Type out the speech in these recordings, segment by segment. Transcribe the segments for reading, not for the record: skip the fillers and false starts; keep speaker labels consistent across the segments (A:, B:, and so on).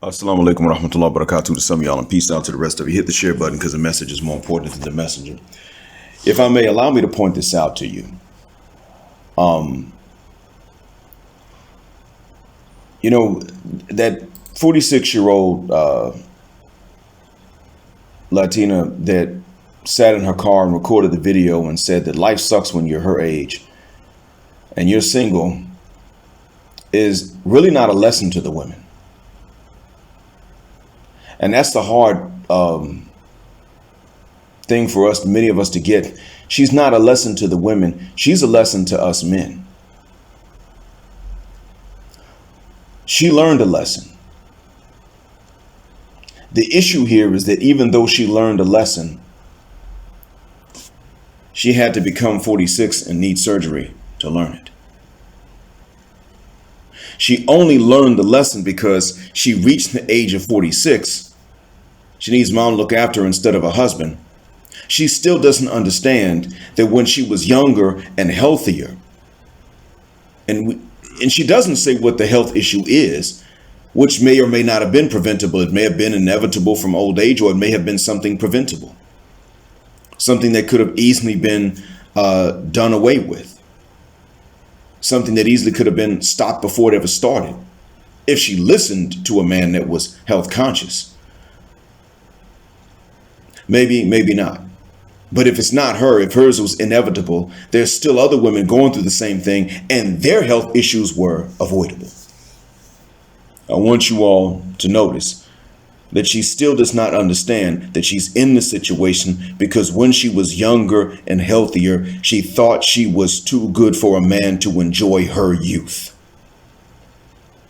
A: Assalamu alaikum wa rahmatullahi wa barakatuh to some of y'all, and peace out to the rest of you. Hit the share button because the message is more important than the messenger. If I may, allow me to point this out to you. You know, that 46-year-old Latina that sat in her car and recorded the video and said that life sucks when you're her age and you're single is really not a lesson to the women. And that's the hard thing for us, many of us, to get. She's not a lesson to the women. She's a lesson to us men. She learned a lesson. The issue here is that even though she learned a lesson, she had to become 46 and need surgery to learn it. She only learned the lesson because she reached the age of 46. She needs mom to look after her instead of a husband. She still doesn't understand that when she was younger and healthier, and she doesn't say what the health issue is, which may or may not have been preventable. It may have been inevitable from old age, or it may have been something preventable, something that could have easily been done away with, something that easily could have been stopped before it ever started if she listened to a man that was health conscious. Maybe, maybe not. But if it's not her, if hers was inevitable, there's still other women going through the same thing, and their health issues were avoidable. I want you all to notice that she still does not understand that she's in the situation because when she was younger and healthier, she thought she was too good for a man to enjoy her youth.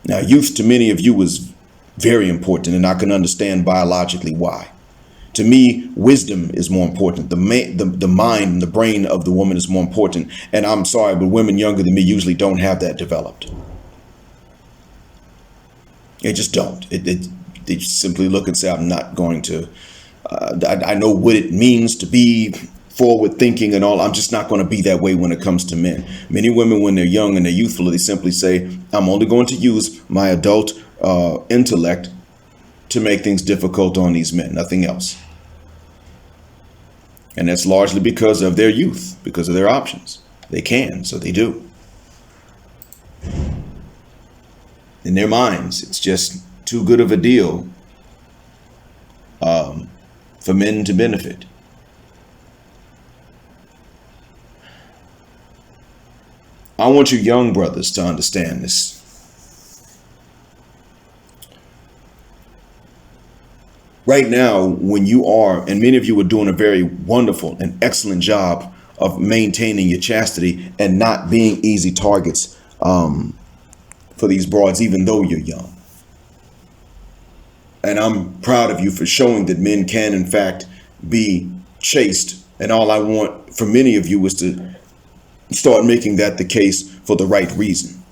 A: Now, youth to many of you is very important, and I can understand biologically why. To me, wisdom is more important. The mind and the brain of the woman is more important. And I'm sorry, but women younger than me usually don't have that developed. They just don't. They simply look and say, I'm not going to, I know what it means to be forward thinking and all. I'm just not going to be that way when it comes to men. Many women, when they're young and they're youthful, they simply say, I'm only going to use my adult intellect to make things difficult on these men, nothing else. And that's largely because of their youth, because of their options. They can, so they do. In their minds, it's just too good of a deal for men to benefit. I want you young brothers to understand this. Right now, when you are, and many of you are doing a very wonderful and excellent job of maintaining your chastity and not being easy targets for these broads, even though you're young. And I'm proud of you for showing that men can, in fact, be chaste. And all I want for many of you is to start making that the case for the right reason.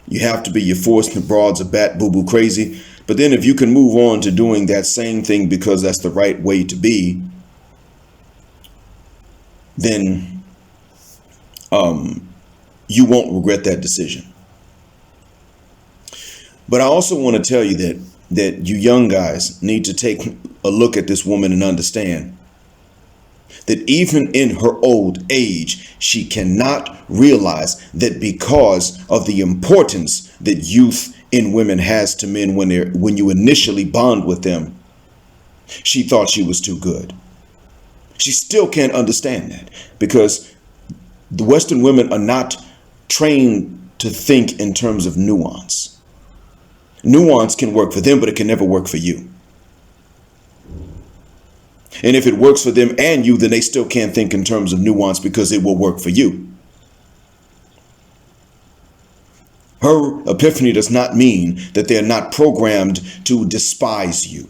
A: You have to be your forced broads are bat boo-boo crazy. But then if you can move on to doing that same thing because that's the right way to be, then you won't regret that decision. But I also want to tell you that you young guys need to take a look at this woman and understand that even in her old age, she cannot realize that because of the importance that youth in women has to men when you initially bond with them, she thought she was too good. She still can't understand that because the Western women are not trained to think in terms of nuance. Nuance can work for them, but it can never work for you. And if it works for them and you, then they still can't think in terms of nuance because it will work for you. Her epiphany does not mean that they're not programmed to despise you.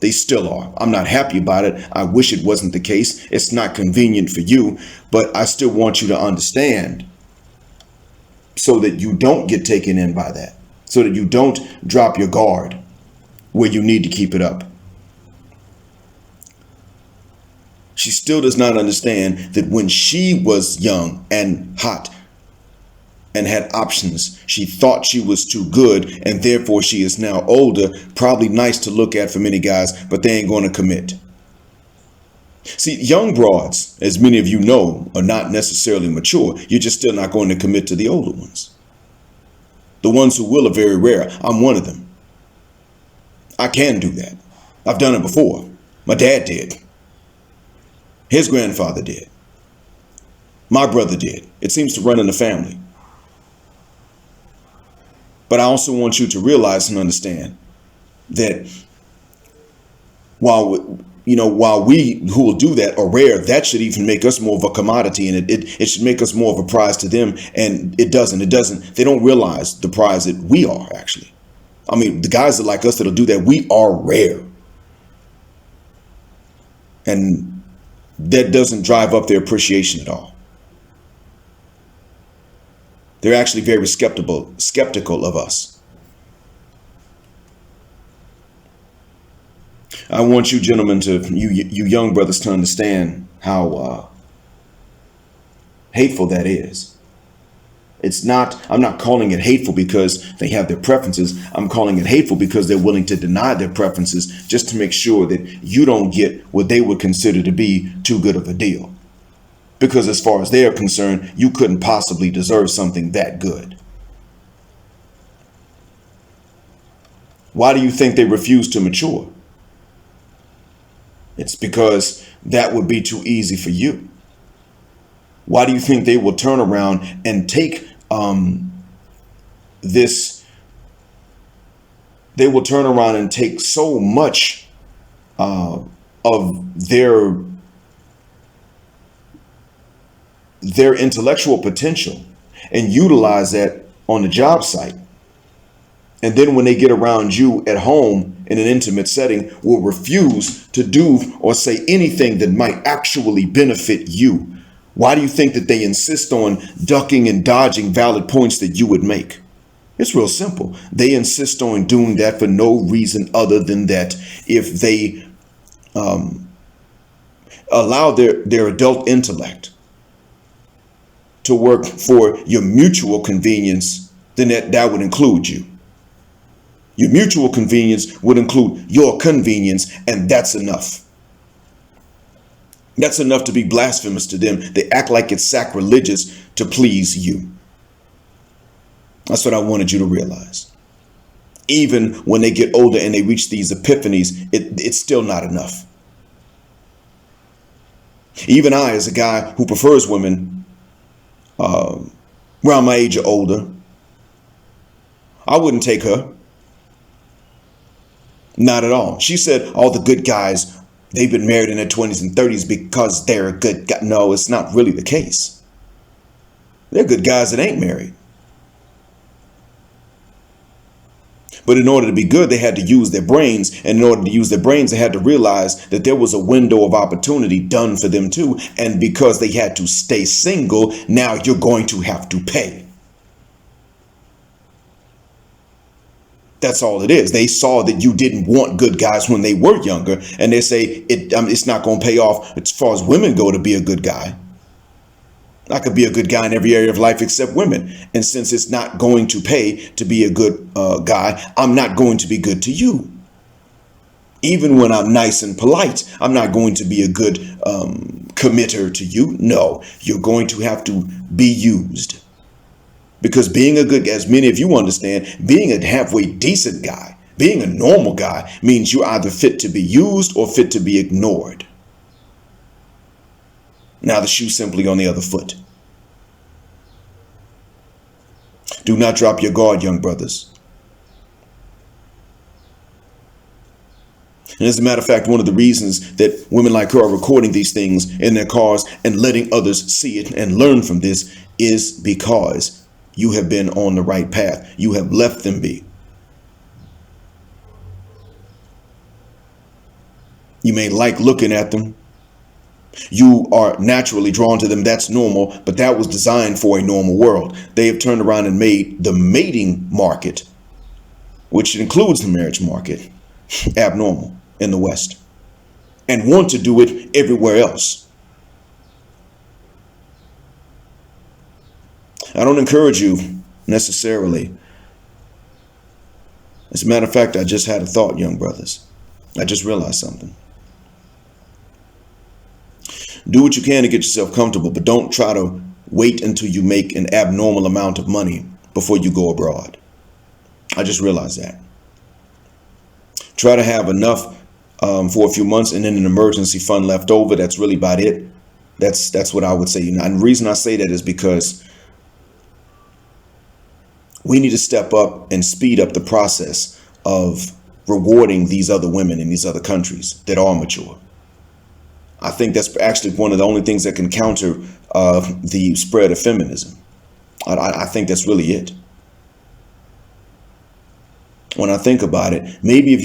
A: They still are. I'm not happy about it. I wish it wasn't the case. It's not convenient for you, but I still want you to understand so that you don't get taken in by that, so that you don't drop your guard where you need to keep it up. She still does not understand that when she was young and hot, and had options. She thought she was too good, and therefore she is now older, probably nice to look at for many guys, but they ain't going to commit. See, young broads, as many of you know, are not necessarily mature. You're just still not going to commit to the older ones. The ones who will are very rare. I'm one of them. I can do that. I've done it before. My dad did. His grandfather did. My brother did. It seems to run in the family. But I also want you to realize and understand that while we who will do that are rare, that should even make us more of a commodity, and it should make us more of a prize to them. And it doesn't. They don't realize the prize that we are, actually. I mean, the guys that like us that'll do that, we are rare. And that doesn't drive up their appreciation at all. They're actually very skeptical of us. I want you gentlemen you young brothers to understand how hateful that is. I'm not calling it hateful because they have their preferences. I'm calling it hateful because they're willing to deny their preferences just to make sure that you don't get what they would consider to be too good of a deal. Because as far as they are concerned, you couldn't possibly deserve something that good. Why do you think they refuse to mature? It's because that would be too easy for you. Why do you think they will turn around and take they will turn around and take so much of their intellectual potential and utilize that on the job site? And then when they get around you at home in an intimate setting, will refuse to do or say anything that might actually benefit you. Why do you think that they insist on ducking and dodging valid points that you would make? It's real simple. They insist on doing that for no reason other than that if they allow their adult intellect to work for your mutual convenience, then that would include you. Your mutual convenience would include your convenience, and that's enough. That's enough to be blasphemous to them. They act like it's sacrilegious to please you. That's what I wanted you to realize. Even when they get older and they reach these epiphanies, it's still not enough. Even I, as a guy who prefers women around my age or older, I wouldn't take her. Not at all. She said all the good guys, they've been married in their 20s and 30s because they're a good guy. No, it's not really the case. They're good guys that ain't married. But in order to be good, they had to use their brains. And in order to use their brains, they had to realize that there was a window of opportunity done for them too. And because they had to stay single, now you're going to have to pay. That's all it is. They saw that you didn't want good guys when they were younger, and they say it's not going to pay off as far as women go to be a good guy. I could be a good guy in every area of life except women. And since it's not going to pay to be a good guy, I'm not going to be good to you. Even when I'm nice and polite, I'm not going to be a good committer to you. No, you're going to have to be used. Because being a good, as many of you understand, being a halfway decent guy, being a normal guy means you're either fit to be used or fit to be ignored. Now the shoe's simply on the other foot. Do not drop your guard, young brothers. And as a matter of fact, one of the reasons that women like her are recording these things in their cars and letting others see it and learn from this is because you have been on the right path. You have left them be. You may like looking at them. You are naturally drawn to them. That's normal, but that was designed for a normal world. They have turned around and made the mating market, which includes the marriage market, abnormal in the West, and want to do it everywhere else. I don't encourage you necessarily. As a matter of fact, I just had a thought, young brothers. I just realized something. Do what you can to get yourself comfortable, but don't try to wait until you make an abnormal amount of money before you go abroad. I just realized that. Try to have enough for a few months and then an emergency fund left over. That's really about it. That's what I would say. And the reason I say that is because we need to step up and speed up the process of rewarding these other women in these other countries that are mature. I think that's actually one of the only things that can counter the spread of feminism. I think that's really it. When I think about it, maybe if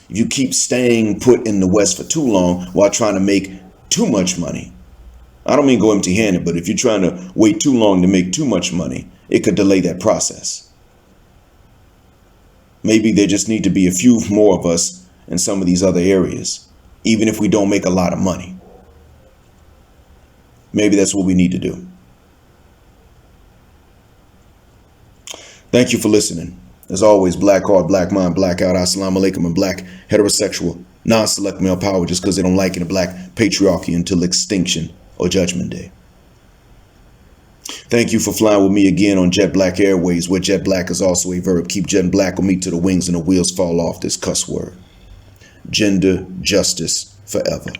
A: you keep staying put in the West for too long while trying to make too much money, I don't mean go empty-handed, but if you're trying to wait too long to make too much money, it could delay that process. Maybe there just need to be a few more of us in some of these other areas, even if we don't make a lot of money. Maybe that's what we need to do. Thank you for listening. As always, black heart, black mind, black out, assalamu alaikum, and black heterosexual, non-select male power just because they don't like it, a black patriarchy until extinction or judgment day. Thank you for flying with me again on Jet Black Airways, where jet black is also a verb. Keep jetting black with me till the wings and the wheels fall off this cuss word. Gender justice forever.